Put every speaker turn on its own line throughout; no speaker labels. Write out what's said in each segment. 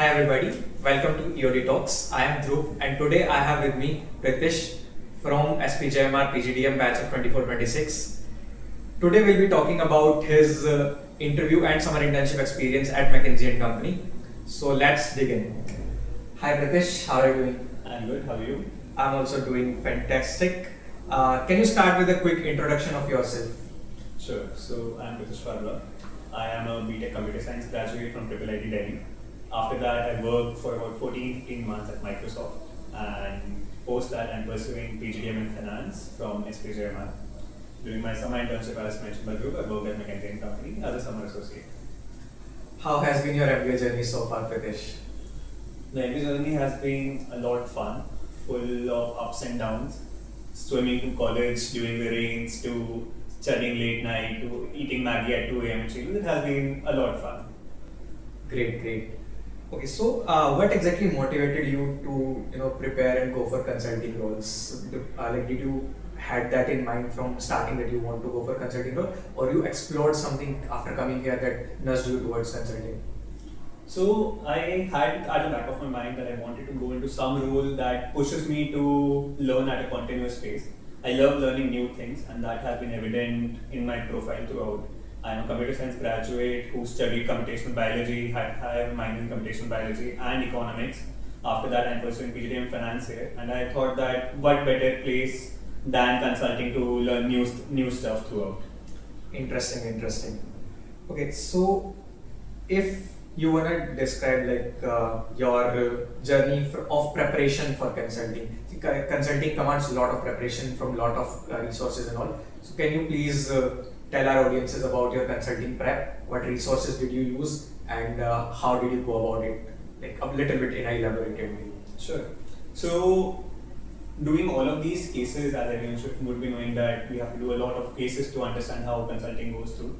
Hi everybody, welcome to EOD Talks. I am Dhruv and today I have with me Pritish from SPJIMR PGDM batch of 24-26. Today we'll be talking about his interview and summer internship experience at McKinsey & Company. So let's begin. Hi Pritish, how are you doing?
I'm good, how are you?
I'm also doing fantastic. Can you start with a quick introduction of yourself?
Sure, so I'm Pritish. I am a BTech Computer Science graduate from IIIT Delhi. After that, I worked for about 14-15 months at Microsoft, and post that, I'm pursuing PGDM in Finance from SPJIMR. During my summer internship, as mentioned by Dhruv, I worked at McKinsey Company as a summer associate.
How has been your MBA journey so far, Pritish?
The MBA journey has been a lot of fun, full of ups and downs. Swimming to college during the rains, to studying late night, to eating Maggie at 2 a.m. It has been a lot of fun.
Great. Okay, so what exactly motivated you to prepare and go for consulting roles? Did you had that in mind from starting that you want to go for consulting role, or you explored something after coming here that nudged you towards consulting?
So I had at the back of my mind that I wanted to go into some role that pushes me to learn at a continuous pace. I love learning new things, and that has been evident in my profile throughout. I'm a computer science graduate who studied computational biology, I have a minor in computational biology and economics. After that, I'm pursuing PGDM finance here, and I thought that what better place than consulting to learn new stuff throughout.
Interesting. Okay, so if you wanna describe your journey of preparation for consulting. Consulting commands a lot of preparation from a lot of resources and all. So can you please tell our audiences about your consulting prep? What resources did you use and how did you go about it? Like a little bit in a elaborated way.
Sure. So doing all of these cases, as everyone would be knowing that we have to do a lot of cases to understand how consulting goes through.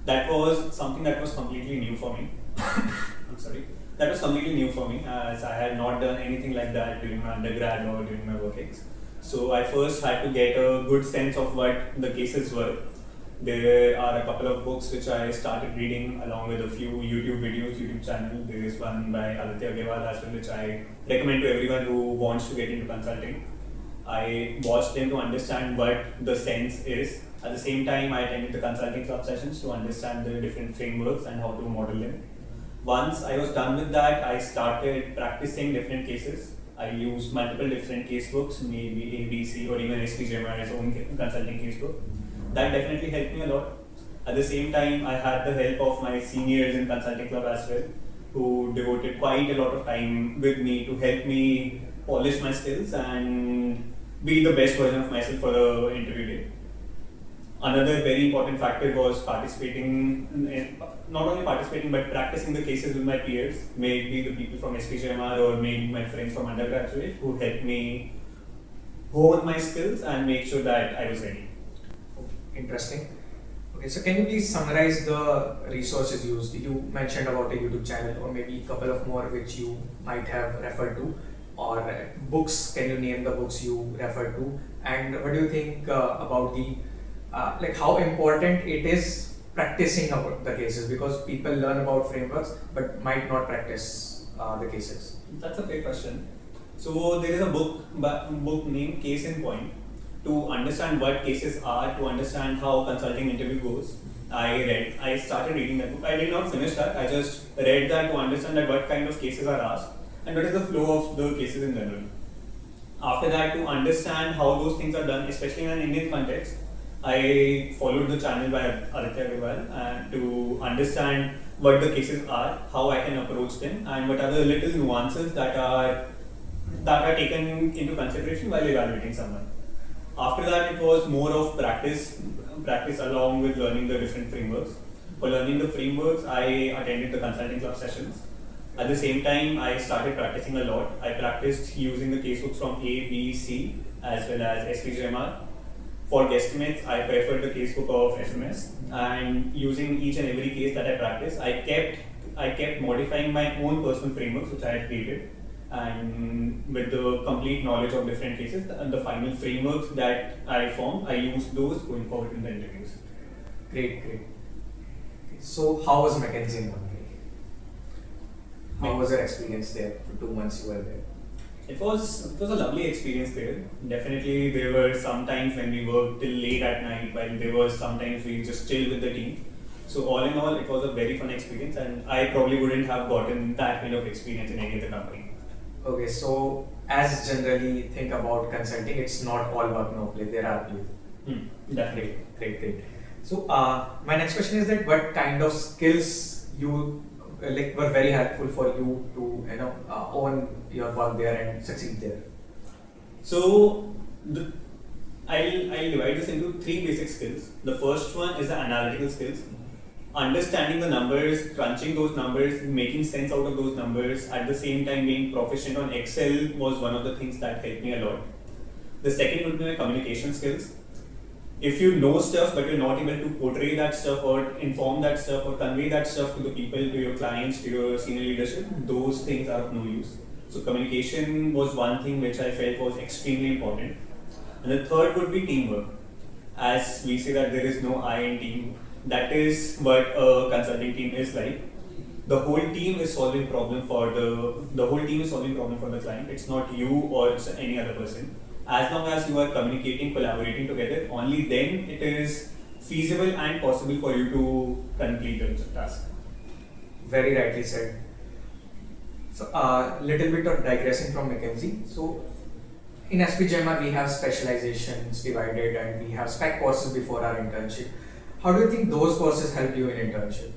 That was something that was completely new for me. I'm sorry. That was completely new for me, as I had not done anything like that during my undergrad or during my workings. So I first had to get a good sense of what the cases were. There are a couple of books which I started reading along with a few YouTube channels. There is one by Aditya Agarwal as well, which I recommend to everyone who wants to get into consulting. I watched them to understand what the sense is. At the same time, I attended the consulting club sessions to understand the different frameworks and how to model them. Once I was done with that, I started practicing different cases. I used multiple different casebooks, maybe A, B, C, or even SPJIMR's own consulting casebook. That definitely helped me a lot. At the same time, I had the help of my seniors in consulting club as well, who devoted quite a lot of time with me to help me polish my skills and be the best version of myself for the interview day. Another very important factor was not only participating but practicing the cases with my peers, maybe the people from SPJIMR or maybe my friends from undergraduate who helped me hone my skills and make sure that I was ready.
Interesting. Okay, so can you please summarize the resources used? You mentioned about a YouTube channel or maybe a couple of more which you might have referred to, or books. Can you name the books you referred to? And what do you think about the how important it is practicing about the cases, because people learn about frameworks but might not practice the cases?
That's a fair question. So there is a book named Case in Point. To understand what cases are, to understand how consulting interview goes, I started reading that book. I did not finish that. I just read that to understand that what kind of cases are asked and what is the flow of the cases in general. After that, to understand how those things are done, especially in an Indian context, I followed the channel by Aditya Agarwal and to understand what the cases are, how I can approach them, and what are the little nuances that are taken into consideration while evaluating someone. After that, it was more of practice along with learning the different frameworks. For learning the frameworks, I attended the consulting club sessions. At the same time, I started practicing a lot. I practiced using the casebooks from A, B, C, as well as SPJIMR. For guesstimates, I preferred the casebook of FMS, and using each and every case that I practiced, I kept modifying my own personal frameworks which I had created, and with the complete knowledge of different cases and the final frameworks that I formed, I used those going forward in the interviews.
Great. So how was McKinsey? How was your experience there for 2 months you were there?
It was a lovely experience there. Definitely, there were some times when we worked till late at night, while there was sometimes we just chill with the team. So all in all, it was a very fun experience, and I probably wouldn't have gotten that kind of experience in any other company.
Okay, so as generally think about consulting, it's not all work no play. There are play.
Definitely.
Great. So my next question is that what kind of skills you were very helpful for you to own your work there and succeed there?
So I'll divide this into 3 basic skills. The first one is the analytical skills. Understanding the numbers, crunching those numbers, making sense out of those numbers, at the same time being proficient on Excel was one of the things that helped me a lot. The second would be my communication skills. If you know stuff but you're not able to portray that stuff or inform that stuff or convey that stuff to the people, to your clients, to your senior leadership, those things are of no use. So communication was one thing which I felt was extremely important. And the third would be teamwork. As we say that there is no I in team, that is what a consulting team is like. The whole team is solving problem for the client. It's not you or it's any other person. As long as you are communicating, collaborating together, only then it is feasible and possible for you to complete the task.
Very rightly said. So little bit of digressing from McKinsey. So in SPJIMR we have specializations divided and we have spec courses before our internship. How do you think those courses help you in internship?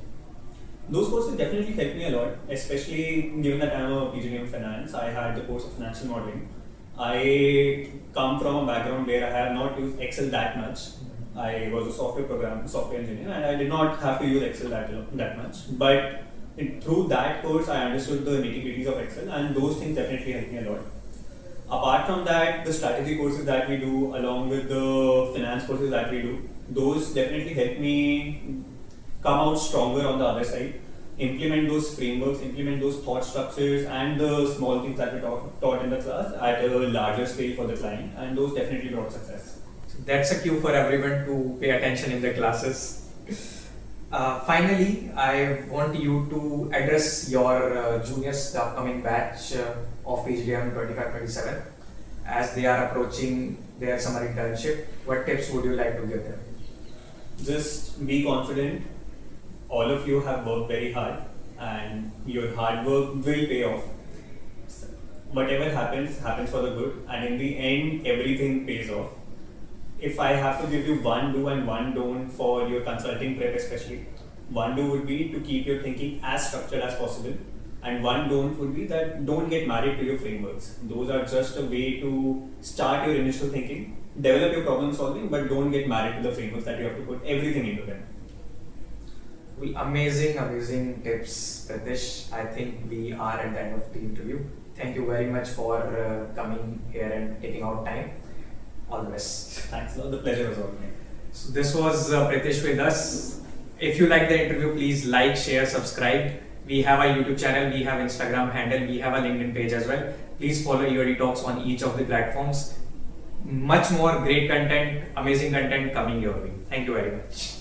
Those courses definitely helped me a lot, especially given that I'm a PhD in finance. I had the course of financial modeling. I come from a background where I have not used Excel that much. I was a software engineer, and I did not have to use Excel that much. But through that course, I understood the nitty-gritties of Excel, and those things definitely helped me a lot. Apart from that, the strategy courses that we do, along with the finance courses that we do, those definitely help me come out stronger on the other side. Implement those frameworks, implement those thought structures and the small things that we taught in the class at a larger scale for the client, and those definitely brought success.
So that's a cue for everyone to pay attention in the classes. Finally, I want you to address your juniors, the upcoming batch of PhDM 25-27, as they are approaching their summer internship. What tips would you like to give them?
Just be confident. All of you have worked very hard, and your hard work will pay off. Whatever happens for the good, and in the end, everything pays off. If I have to give you one do and one don't for your consulting prep especially, one do would be to keep your thinking as structured as possible, and one don't would be that don't get married to your frameworks. Those are just a way to start your initial thinking, develop your problem solving, but don't get married to the frameworks that you have to put everything into them.
Well, amazing tips, Pritish. I think we are at the end of the interview. Thank you very much for coming here and taking out time. All the best.
Thanks a lot. The pleasure was all mine.
So this was Pritish with us. If you like the interview, please like, share, subscribe. We have a YouTube channel, we have Instagram handle, we have a LinkedIn page as well. Please follow EOD Talks on each of the platforms. Much more great content, amazing content coming your way. Thank you very much.